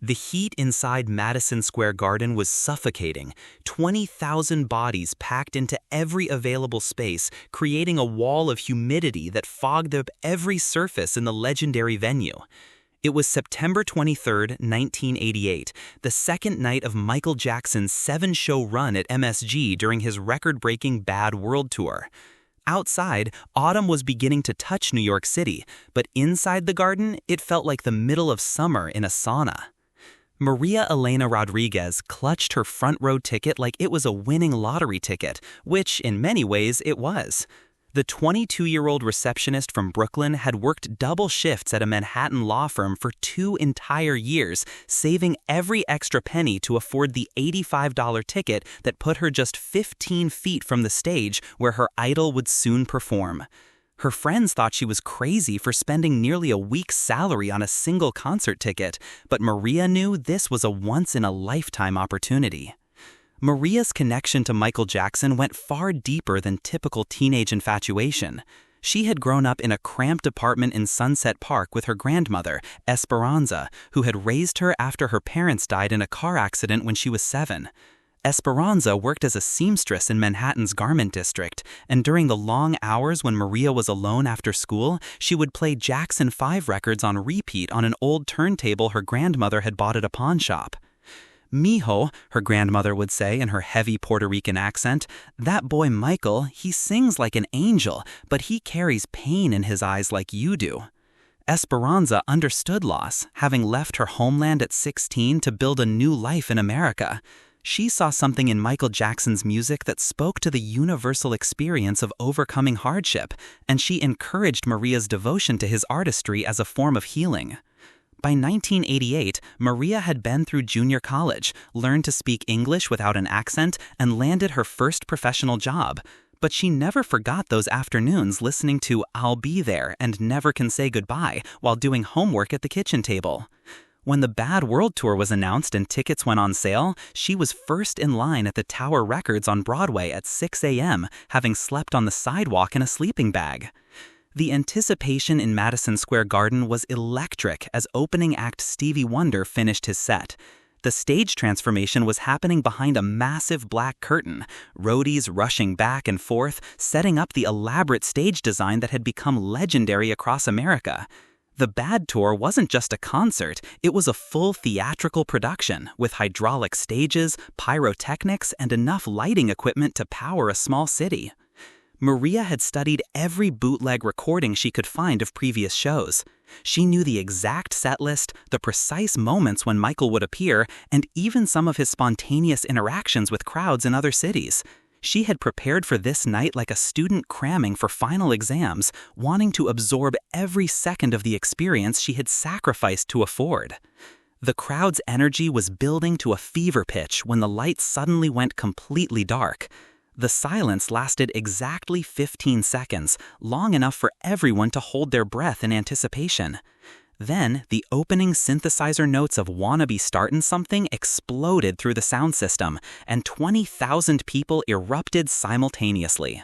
The heat inside Madison Square Garden was suffocating. 20,000 bodies packed into every available space, creating a wall of humidity that fogged up every surface in the legendary venue. It was September 23, 1988, the second night of Michael Jackson's 7-show run at MSG during his record-breaking Bad World Tour. Outside, autumn was beginning to touch New York City, but inside the garden, it felt like the middle of summer in a sauna. Maria Elena Rodriguez clutched her front-row ticket like it was a winning lottery ticket, which, in many ways, it was. The 22-year-old receptionist from Brooklyn had worked double shifts at a Manhattan law firm for 2 entire years, saving every extra penny to afford the $85 ticket that put her just 15 feet from the stage where her idol would soon perform. Her friends thought she was crazy for spending nearly a week's salary on a single concert ticket, but Maria knew this was a once-in-a-lifetime opportunity. Maria's connection to Michael Jackson went far deeper than typical teenage infatuation. She had grown up in a cramped apartment in Sunset Park with her grandmother, Esperanza, who had raised her after her parents died in a car accident when she was 7. Esperanza worked as a seamstress in Manhattan's garment district, and during the long hours when Maria was alone after school, she would play Jackson 5 records on repeat on an old turntable her grandmother had bought at a pawn shop. "Mijo," her grandmother would say in her heavy Puerto Rican accent, "that boy Michael, he sings like an angel, but he carries pain in his eyes like you do." Esperanza understood loss, having left her homeland at 16 to build a new life in America. She saw something in Michael Jackson's music that spoke to the universal experience of overcoming hardship, and she encouraged Maria's devotion to his artistry as a form of healing. By 1988, Maria had been through junior college, learned to speak English without an accent, and landed her first professional job. But she never forgot those afternoons listening to "I'll Be There" and "Never Can Say Goodbye" while doing homework at the kitchen table. When the Bad World Tour was announced and tickets went on sale, she was first in line at the Tower Records on Broadway at 6 a.m., having slept on the sidewalk in a sleeping bag. The anticipation in Madison Square Garden was electric as opening act Stevie Wonder finished his set. The stage transformation was happening behind a massive black curtain, roadies rushing back and forth, setting up the elaborate stage design that had become legendary across America. The Bad Tour wasn't just a concert, it was a full theatrical production with hydraulic stages, pyrotechnics, and enough lighting equipment to power a small city. Maria had studied every bootleg recording she could find of previous shows. She knew the exact set list, the precise moments when Michael would appear, and even some of his spontaneous interactions with crowds in other cities. She had prepared for this night like a student cramming for final exams, wanting to absorb every second of the experience she had sacrificed to afford. The crowd's energy was building to a fever pitch when the lights suddenly went completely dark. The silence lasted exactly 15 seconds, long enough for everyone to hold their breath in anticipation. Then, the opening synthesizer notes of "Wanna Be Startin' Something" exploded through the sound system, and 20,000 people erupted simultaneously.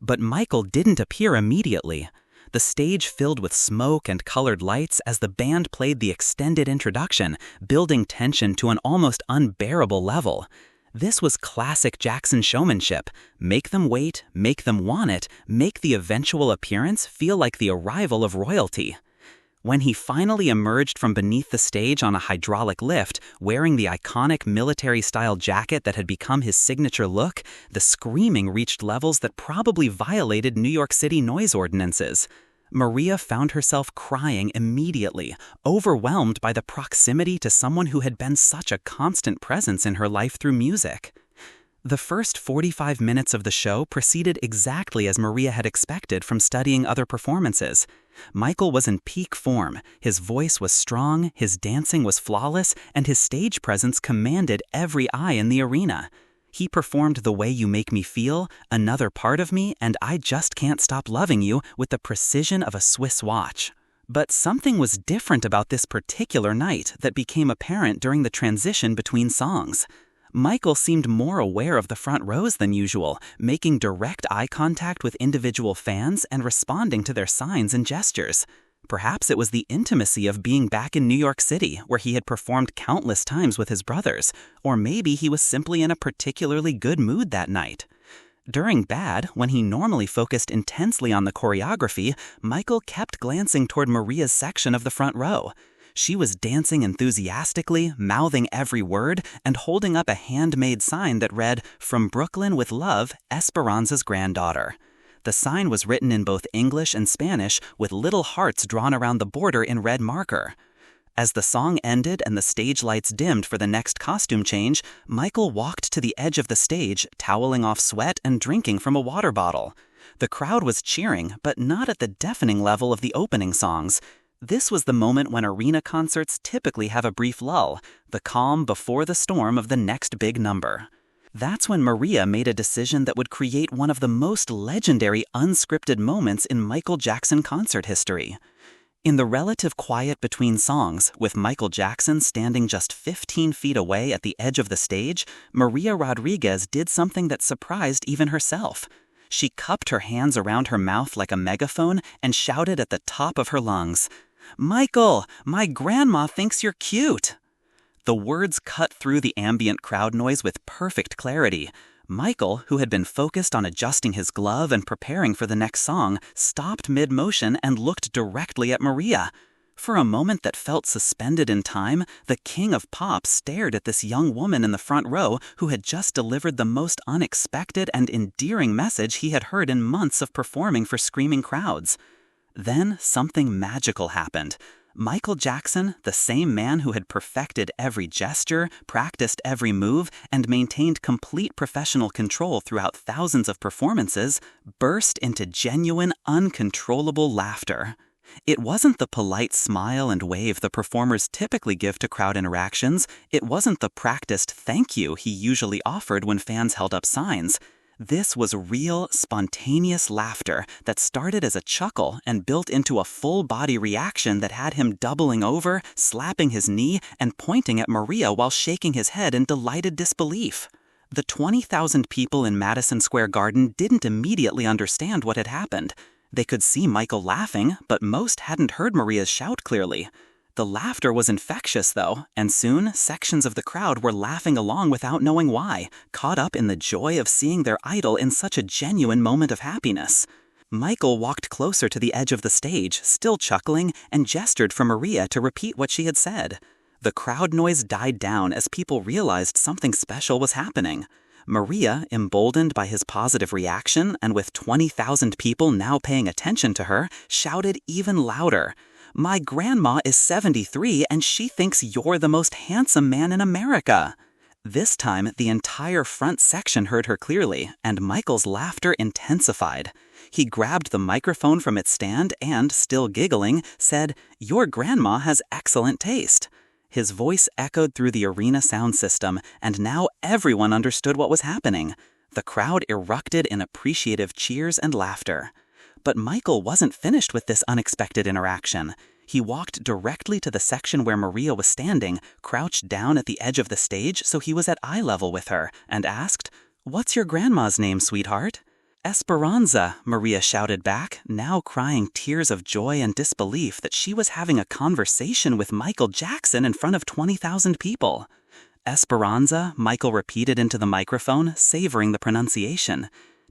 But Michael didn't appear immediately. The stage filled with smoke and colored lights as the band played the extended introduction, building tension to an almost unbearable level. This was classic Jackson showmanship. Make them wait, make them want it, make the eventual appearance feel like the arrival of royalty. When he finally emerged from beneath the stage on a hydraulic lift, wearing the iconic military-style jacket that had become his signature look, the screaming reached levels that probably violated New York City noise ordinances. Maria found herself crying immediately, overwhelmed by the proximity to someone who had been such a constant presence in her life through music. The first 45 minutes of the show proceeded exactly as Maria had expected from studying other performances. Michael was in peak form, his voice was strong, his dancing was flawless, and his stage presence commanded every eye in the arena. He performed "The Way You Make Me Feel," "Another Part of Me," and "I Just Can't Stop Loving You" with the precision of a Swiss watch. But something was different about this particular night that became apparent during the transition between songs. Michael seemed more aware of the front rows than usual, making direct eye contact with individual fans and responding to their signs and gestures. Perhaps it was the intimacy of being back in New York City, where he had performed countless times with his brothers, or maybe he was simply in a particularly good mood that night. During Bad, when he normally focused intensely on the choreography, Michael kept glancing toward Maria's section of the front row. She was dancing enthusiastically, mouthing every word, and holding up a handmade sign that read, "From Brooklyn with Love, Esperanza's granddaughter." The sign was written in both English and Spanish with little hearts drawn around the border in red marker. As the song ended and the stage lights dimmed for the next costume change, Michael walked to the edge of the stage, toweling off sweat and drinking from a water bottle. The crowd was cheering, but not at the deafening level of the opening songs. This was the moment when arena concerts typically have a brief lull, the calm before the storm of the next big number. That's when Maria made a decision that would create one of the most legendary unscripted moments in Michael Jackson concert history. In the relative quiet between songs, with Michael Jackson standing just 15 feet away at the edge of the stage, Maria Rodriguez did something that surprised even herself. She cupped her hands around her mouth like a megaphone and shouted at the top of her lungs, "Michael, my grandma thinks you're cute." The words cut through the ambient crowd noise with perfect clarity. Michael, who had been focused on adjusting his glove and preparing for the next song, stopped mid-motion and looked directly at Maria. For a moment that felt suspended in time, the king of pop stared at this young woman in the front row who had just delivered the most unexpected and endearing message he had heard in months of performing for screaming crowds. Then something magical happened. Michael Jackson, the same man who had perfected every gesture, practiced every move, and maintained complete professional control throughout thousands of performances, burst into genuine, uncontrollable laughter. It wasn't the polite smile and wave the performers typically give to crowd interactions. It wasn't the practiced thank you he usually offered when fans held up signs. This was real, spontaneous laughter that started as a chuckle and built into a full-body reaction that had him doubling over, slapping his knee, and pointing at Maria while shaking his head in delighted disbelief. The 20,000 people in Madison Square Garden didn't immediately understand what had happened. They could see Michael laughing, but most hadn't heard Maria's shout clearly. The laughter was infectious, though, and soon sections of the crowd were laughing along without knowing why, caught up in the joy of seeing their idol in such a genuine moment of happiness. Michael walked closer to the edge of the stage, still chuckling, and gestured for Maria to repeat what she had said. The crowd noise died down as people realized something special was happening. Maria, emboldened by his positive reaction and with 20,000 people now paying attention to her, shouted even louder, "My grandma is 73 and she thinks you're the most handsome man in America." This time, the entire front section heard her clearly, and Michael's laughter intensified. He grabbed the microphone from its stand and, still giggling, said, "Your grandma has excellent taste." His voice echoed through the arena sound system, and now everyone understood what was happening. The crowd erupted in appreciative cheers and laughter. But Michael wasn't finished with this unexpected interaction. He walked directly to the section where Maria was standing, crouched down at the edge of the stage so he was at eye level with her, and asked, "What's your grandma's name, sweetheart?" "Esperanza," Maria shouted back, now crying tears of joy and disbelief that she was having a conversation with Michael Jackson in front of 20,000 people. "Esperanza," Michael repeated into the microphone, savoring the pronunciation.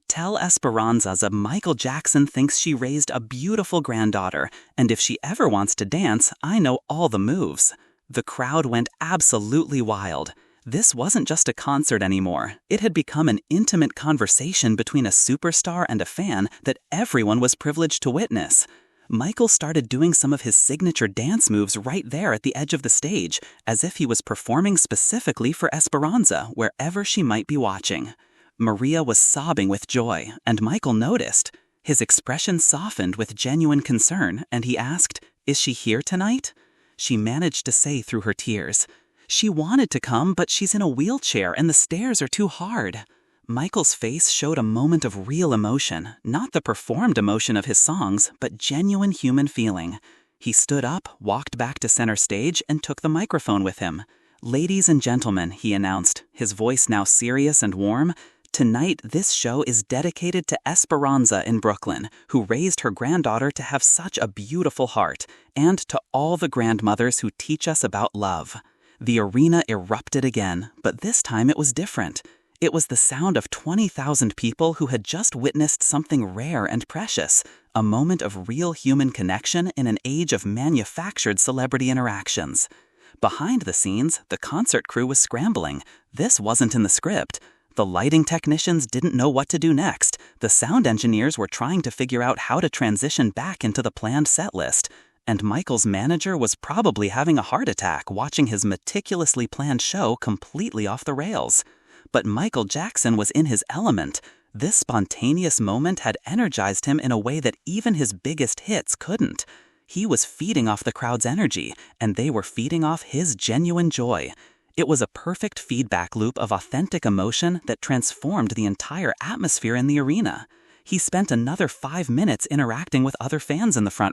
"Tell Esperanza that Michael Jackson thinks she raised a beautiful granddaughter, and if she ever wants to dance, I know all the moves." The crowd went absolutely wild. This wasn't just a concert anymore. It had become an intimate conversation between a superstar and a fan that everyone was privileged to witness. Michael started doing some of his signature dance moves right there at the edge of the stage, as if he was performing specifically for Esperanza, wherever she might be watching. Maria was sobbing with joy, and Michael noticed. His expression softened with genuine concern, and he asked, "Is she here tonight?" She managed to say through her tears, "She wanted to come, but she's in a wheelchair and the stairs are too hard." Michael's face showed a moment of real emotion, not the performed emotion of his songs, but genuine human feeling. He stood up, walked back to center stage, and took the microphone with him. "Ladies and gentlemen," he announced, his voice now serious and warm, Tonight, this show is dedicated to Esperanza in Brooklyn, who raised her granddaughter to have such a beautiful heart, and to all the grandmothers who teach us about love. The arena erupted again, but this time it was different. It was the sound of 20,000 people who had just witnessed something rare and precious, a moment of real human connection in an age of manufactured celebrity interactions. Behind the scenes, the concert crew was scrambling. This wasn't in the script. The lighting technicians didn't know what to do next. The sound engineers were trying to figure out how to transition back into the planned set list. And Michael's manager was probably having a heart attack watching his meticulously planned show completely off the rails. But Michael Jackson was in his element. This spontaneous moment had energized him in a way that even his biggest hits couldn't. He was feeding off the crowd's energy, and they were feeding off his genuine joy. It was a perfect feedback loop of authentic emotion that transformed the entire atmosphere in the arena. He spent another 5 minutes interacting with other fans in the front row.